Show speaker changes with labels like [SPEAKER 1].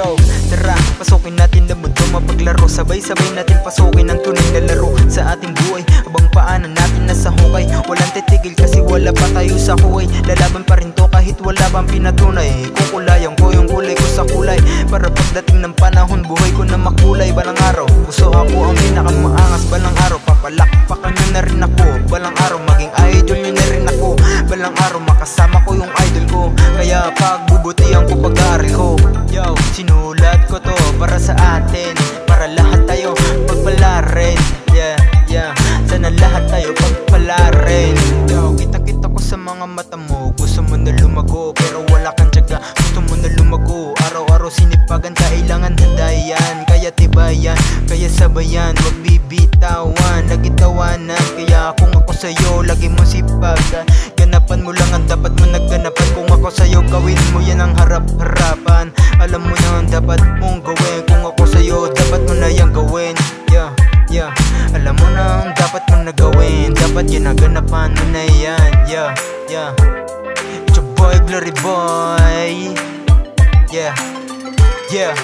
[SPEAKER 1] Yo, tara, pasukin natin ang mundo, mapaglaro. Sabay-sabay natin pasukin ang tunay na laro sa ating buhay. Abang paanan natin nasa hukay, walang titigil kasi wala pa tayo sa kuway. Lalaban pa rin to kahit wala pang pinatunay. Kukulayan ko yung kulay ko sa kulay, para pagdating ng panahon buhay ko na makulay. Balang araw, gusto ako ang pinakamaangas. Balang araw, papalakpakan nyo na rin ako. Balang araw, maging idol nyo na rin ako. Balang araw, makasama ko yung idol ko. Kaya pagbubutihan ko pag-aaral ko. Yo, sinulat ko to para sa atin, para lahat tayo pagpalarin. Yeah, yeah, sana lahat tayo pagpalarin. Yo, kita-kita ko sa mga mata mo, gusto mo na lumago pero wala kang tiyaga. Gusto mo na lumago, araw-araw sinipagan, kailangan handayan. Kaya tibayan, kaya sabayan, wag bibitawan, nagitawanan. Kaya kung ako sa'yo, lagi mo sipagan. Ganapan mo lang ang dapat mo nagganapan. Kung ako sa'yo, gawin mo yan ang harap-harapan. Alam mo na ang dapat mong gawin. Kung ako sa'yo, dapat mo na yan gawin. Yeah, yeah, alam mo na ang dapat mong nagawin. Dapat ginaganapan mo na yan. Yeah, yeah, it's your boy, Glory Boy. Yeah, yeah.